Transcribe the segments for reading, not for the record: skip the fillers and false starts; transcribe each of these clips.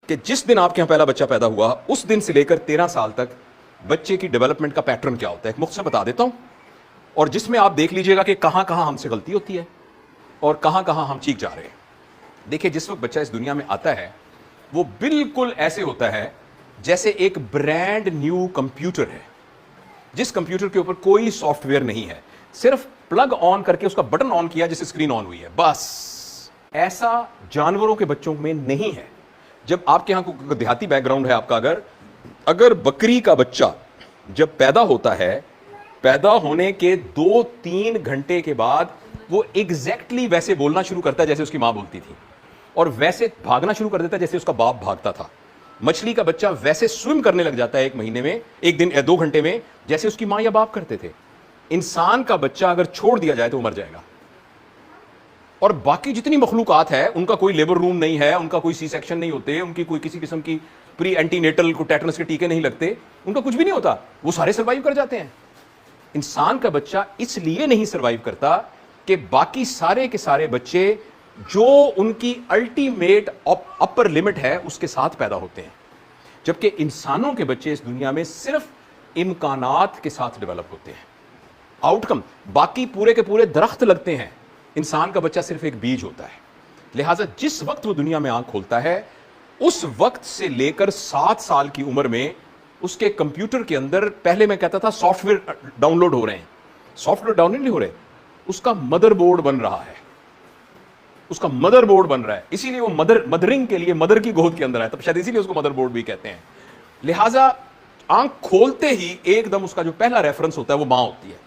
کہ جس دن آپ کے یہاں پہلا بچہ پیدا ہوا اس دن سے لے کر 13 سال تک بچے کی ڈیولپمنٹ کا پیٹرن کیا ہوتا ہے، ایک مختصر بتا دیتا ہوں، اور جس میں آپ دیکھ لیجئے گا کہ کہاں کہاں ہم سے غلطی ہوتی ہے اور کہاں کہاں ہم ٹھیک جا رہے ہیں۔ دیکھیں، جس وقت بچہ اس دنیا میں آتا ہے وہ بالکل ایسے ہوتا ہے جیسے ایک برانڈ نیو کمپیوٹر ہے، جس کمپیوٹر کے اوپر کوئی سافٹ ویئر نہیں ہے، صرف پلگ آن کر کے اس کا بٹن آن کیا جس سے اسکرین آن ہوئی ہے، بس۔ ایسا جانوروں کے بچوں میں نہیں ہے۔ جب آپ کے ہاں کو دیہاتی بیک گراؤنڈ ہے آپ کا، اگر بکری کا بچہ جب پیدا ہوتا ہے، پیدا ہونے کے 2-3 گھنٹے کے بعد وہ ایگزیکٹلی ویسے بولنا شروع کرتا ہے جیسے اس کی ماں بولتی تھی، اور ویسے بھاگنا شروع کر دیتا ہے جیسے اس کا باپ بھاگتا تھا۔ مچھلی کا بچہ ویسے سوئم کرنے لگ جاتا ہے 1 مہینے میں، 1 دن 2 گھنٹے میں، جیسے اس کی ماں یا باپ کرتے تھے۔ انسان کا بچہ اگر چھوڑ دیا جائے تو وہ مر جائے گا۔ اور باقی جتنی مخلوقات ہے ان کا کوئی لیبر روم نہیں ہے، ان کا کوئی سی سیکشن نہیں ہوتے، ان کی کوئی کسی قسم کی پری اینٹی نیٹل کو ٹیٹنس کے ٹیکے نہیں لگتے، ان کا کچھ بھی نہیں ہوتا، وہ سارے سروائیو کر جاتے ہیں۔ انسان کا بچہ اس لیے نہیں سروائیو کرتا کہ باقی سارے کے سارے بچے جو ان کی الٹیمیٹ اپر لمٹ ہے اس کے ساتھ پیدا ہوتے ہیں، جبکہ انسانوں کے بچے اس دنیا میں صرف امکانات کے ساتھ ڈیولپ ہوتے ہیں، آؤٹ کم۔ باقی پورے کے پورے درخت لگتے ہیں، انسان کا بچہ صرف ایک بیج ہوتا ہے۔ لہٰذا جس وقت وہ دنیا میں آنکھ کھولتا ہے اس وقت سے لے کر 7 سال کی عمر میں اس کے کمپیوٹر کے اندر، پہلے میں کہتا تھا سافٹ ویئر ڈاؤن لوڈ ہو رہے ہیں، سافٹ ویئر ڈاؤن نہیں ہو رہے، اس کا مدر بورڈ بن رہا ہے، اس کا مدر بورڈ بن رہا ہے، اسی لیے وہ مدرنگ کے لیے مدر کی گود کے اندر ہے، تب شاید اسی لیے اس کو مدر بورڈ بھی کہتے ہیں۔ لہٰذا آنکھ کھولتے ہی ایک دم اس کا جو پہلا ریفرنس ہوتا ہے وہ ماں ہوتی ہے۔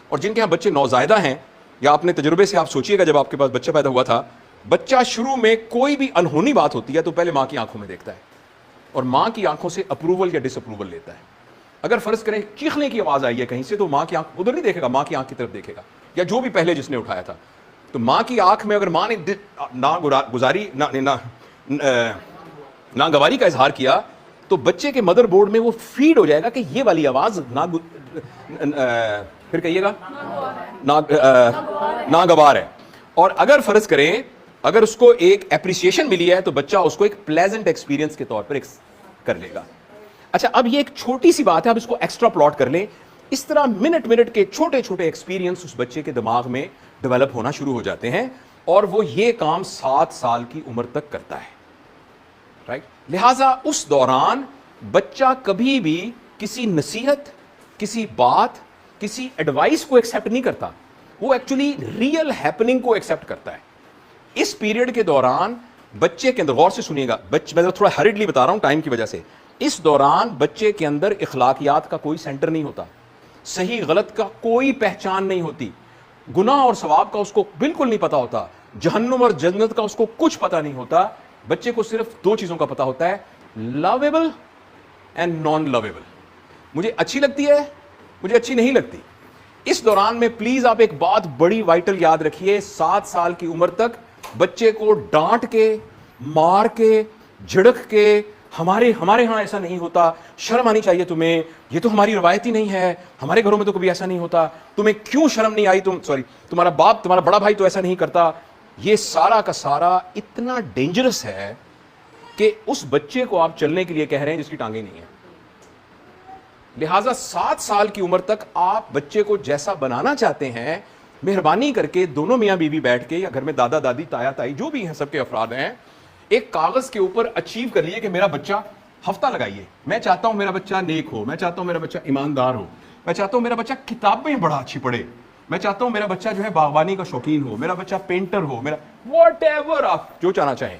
اور جن کے ہاں بچے نوزائیدہ ہیں، یا اپنے تجربے سے آپ سوچئے گا جب آپ کے پاس بچہ پیدا ہوا تھا، بچہ شروع میں کوئی بھی انہونی بات ہوتی ہے تو پہلے ماں کی آنکھوں میں دیکھتا ہے اور ماں کی آنکھوں سے اپروول یا ڈس اپروول لیتا ہے۔ اگر فرض کریں چیخنے کی آواز آئی ہے کہیں سے تو ماں کی آنکھ ادھر نہیں دیکھے گا، ماں کی آنکھ کی طرف دیکھے گا، یا جو بھی پہلے جس نے اٹھایا تھا، تو ماں کی آنکھ میں اگر ماں نے ناگواری کا اظہار کیا تو بچے کے مدر بورڈ میں وہ فیڈ ہو جائے گا کہ یہ والی آواز پھر کہیے گا ناگوار ہے۔ اور اگر فرض کریں اگر اس کو ایک اپریسیشن ملی ہے تو بچہ اس کو ایک پلیزنٹ ایکسپیرینس کے طور پر کر لے گا۔ اچھا، اب یہ ایک چھوٹی سی بات ہے، اب اس کو ایکسٹرا پلاٹ کر لیں۔ اس طرح منٹ کے چھوٹے چھوٹے ایکسپیرینس اس بچے کے دماغ میں ڈیولپ ہونا شروع ہو جاتے ہیں، اور وہ یہ کام 7 سال کی عمر تک کرتا ہے، رائٹ؟ لہٰذا اس دوران بچہ کبھی بھی کسی نصیحت، کسی بات، کسی ایڈوائس کو ایکسیپٹ نہیں کرتا، وہ ایکچولی ریئل ہیپننگ کو ایکسیپٹ کرتا ہے۔ اس پیریڈ کے دوران بچے کے اندر، غور سے سنیے گا، میں تھوڑا ہریڈلی بتا رہا ہوں ٹائم کی وجہ سے، اس دوران بچے کے اندر اخلاقیات کا کوئی سینٹر نہیں ہوتا، صحیح غلط کا کوئی پہچان نہیں ہوتی، گناہ اور ثواب کا اس کو بالکل نہیں پتا ہوتا، جہنم اور جنت کا اس کو کچھ پتا نہیں ہوتا۔ بچے کو صرف 2 چیزوں کا پتا ہوتا ہے، لویبل اینڈ نان لویبل، مجھے اچھی لگتی ہے، مجھے اچھی نہیں لگتی۔ اس دوران میں پلیز آپ ایک بات بڑی وائٹل یاد رکھیے، 7 سال کی عمر تک بچے کو ڈانٹ کے، مار کے، جھڑک کے، ہمارے ہاں ایسا نہیں ہوتا، شرم آنی چاہیے تمہیں، یہ تو ہماری روایت ہی نہیں ہے، ہمارے گھروں میں تو کبھی ایسا نہیں ہوتا، تمہیں کیوں شرم نہیں آئی، تمہارا باپ، تمہارا بڑا بھائی تو ایسا نہیں کرتا، یہ سارا کا سارا اتنا ڈینجرس ہے کہ اس بچے کو آپ چلنے کے لیے کہہ رہے ہیں جس کی ٹانگیں نہیں ہیں۔ لہٰذا 7 سال کی عمر تک آپ بچے کو جیسا بنانا چاہتے ہیں، مہربانی کر کے دونوں میاں بیوی بیٹھ کے، یا گھر میں دادا دادی، تایا تائی جو بھی ہیں، سب کے افراد ہیں، ایک کاغذ کے اوپر اچیو کر لیے کہ میرا بچہ، ہفتہ لگائیے، میں چاہتا ہوں میرا بچہ نیک ہو، میں چاہتا ہوں میرا بچہ ایماندار ہو، میں چاہتا ہوں میرا بچہ کتابیں بڑا اچھی پڑھے، میں چاہتا ہوں میرا بچہ جو ہے باغبانی کا شوقین ہو، میرا بچہ پینٹر ہو، میرا واٹ ایور آپ جو چاہنا چاہیں،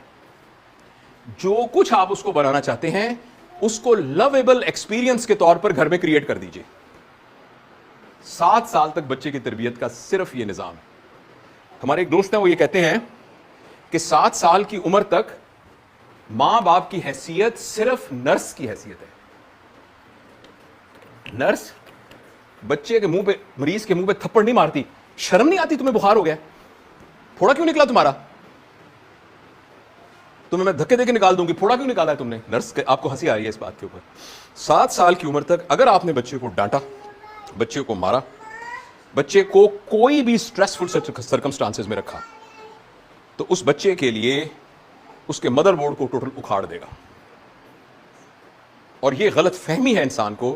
جو کچھ آپ اس کو بنانا چاہتے ہیں اس کو لویبل ایکسپیرینس کے طور پر گھر میں کریٹ کر دیجئے۔ 7 سال تک بچے کی تربیت کا صرف یہ نظام ہے۔ ہمارے ایک دوست ہیں، وہ یہ کہتے ہیں کہ 7 سال کی عمر تک ماں باپ کی حیثیت صرف نرس کی حیثیت ہے۔ نرس بچے کے منہ پہ، مریض کے منہ پہ تھپڑ نہیں مارتی، شرم نہیں آتی تمہیں بخار ہو گیا، پھوڑا کیوں نکلا تمہارا، تمہیں میں دھکے دے کے نکال دوں گی، پھوڑا کیوں نکالا ہے تم نے۔ نرس آپ کو ہنسی آ رہی ہے اس بات کے اوپر۔ 7 سال کی عمر تک اگر آپ نے بچے کو ڈانٹا، بچے کو مارا، بچے کو کوئی بھی سٹریسفل سرکمسٹانسز میں رکھا، تو اس بچے کے لیے اس کے مدر بورڈ کو ٹوٹل اکھاڑ دے گا۔ اور یہ غلط فہمی ہے انسان کو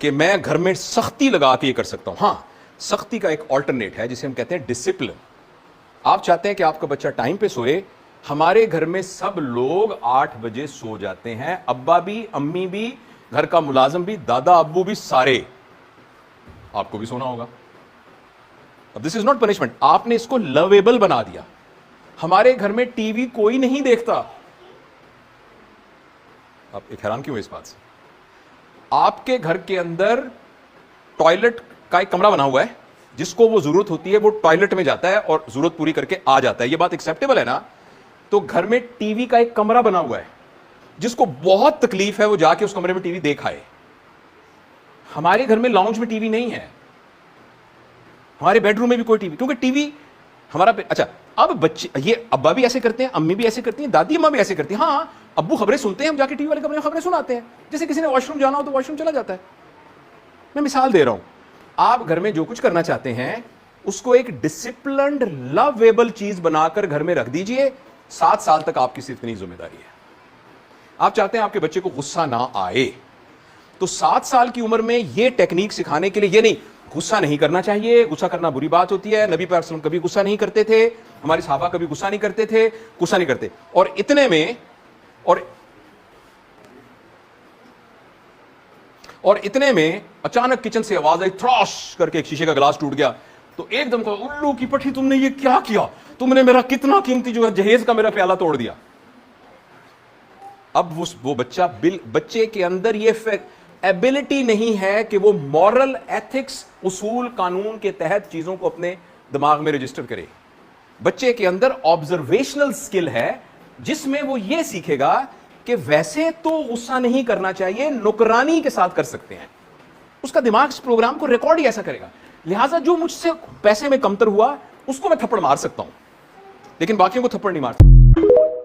کہ میں گھر میں سختی لگا کے یہ کر سکتا ہوں. ہاں سختی کا ایک آلٹرنیٹ ہے جسے ہم کہتے ہیں ڈسپلن. آپ چاہتے ہیں کہ آپ کا بچہ ٹائم پہ سوئے. ہمارے گھر میں سب لوگ 8 بجے سو جاتے ہیں, ابا بھی, امی بھی, گھر کا ملازم بھی, دادا ابو بھی, سارے. آپ کو بھی سونا ہوگا. اب دس از ناٹ پنشمنٹ, آپ نے اس کو لویبل بنا دیا. ہمارے گھر میں ٹی وی کوئی نہیں دیکھتا. آپ ایک حیران کیوں ہے اس بات سے؟ آپ کے گھر کے اندر ٹوائلٹ کا ایک کمرہ بنا ہوا ہے, جس کو وہ ضرورت ہوتی ہے وہ ٹوائلٹ میں جاتا ہے اور ضرورت پوری کر کے آ جاتا ہے. یہ بات ایکسیپٹیبل ہے نا؟ تو گھر میں ٹی وی کا ایک کمرہ بنا ہوا ہے, جس کو بہت تکلیف ہے وہ جا کے اس کمرے میں ٹی وی دیکھ آئے. ہمارے گھر میں لاؤنج میں ٹی وی نہیں ہے, ہمارے بیڈ روم میں بھی کوئی ٹی وی, کیونکہ ٹی وی ہمارا اچھا. اب بچے, یہ ابا بھی ایسے کرتے ہیں, امی بھی ایسے کرتی ہیں, دادی اماں بھی ایسے کرتی ہیں. ہاں ابو خبریں سنتے ہیں, ہم جا کے ٹی وی والے کمرے میں خبریں سناتے ہیں. جیسے کسی نے واش روم جانا ہو تو واش روم چلا جاتا ہے. میں مثال دے رہا ہوں. آپ گھر میں جو کچھ کرنا چاہتے ہیں اس کو ایک ڈسپلنڈ لویبل چیز بنا کر گھر میں رکھ دیجئے. 7 سال تک آپ کی صرف اتنی ذمہ داری ہے. آپ چاہتے ہیں آپ کے بچے کو غصہ نہ آئے, تو 7 سال کی عمر میں یہ ٹیکنیک سکھانے کے لیے, یہ نہیں غصہ نہیں کرنا چاہیے, غصہ کرنا بری بات ہوتی ہے, نبی پاک صلی اللہ علیہ وسلم کبھی غصہ نہیں کرتے تھے, ہمارے صحابہ کبھی غصہ نہیں کرتے تھے, غصہ نہیں کرتے. اور اتنے میں اچانک کچن سے آواز آئی, تھراش کر کے ایک شیشے کا گلاس ٹوٹ گیا. تو ایک دم کہا, الو کی پٹھی, تم نے یہ کیا کیا؟ تم نے میرا کتنا قیمتی جو ہے جہیز کا میرا پیالہ توڑ دیا. اب وہ بچے کے اندر یہ ایبلٹی نہیں ہے کہ وہ مورل ایتھکس, اصول قانون کے تحت چیزوں کو اپنے دماغ میں رجسٹر کرے. بچے کے اندر آبزرویشنل سکل ہے, جس میں وہ یہ سیکھے گا کہ ویسے تو غصہ نہیں کرنا چاہیے, نکرانی کے ساتھ کر سکتے ہیں. اس کا دماغ اس پروگرام کو ریکارڈ ہی ایسا کرے گا. لہٰذا جو مجھ سے پیسے میں کمتر ہوا اس کو میں تھپڑ مار سکتا ہوں, لیکن باقیوں کو تھپڑ نہیں مار سکتا.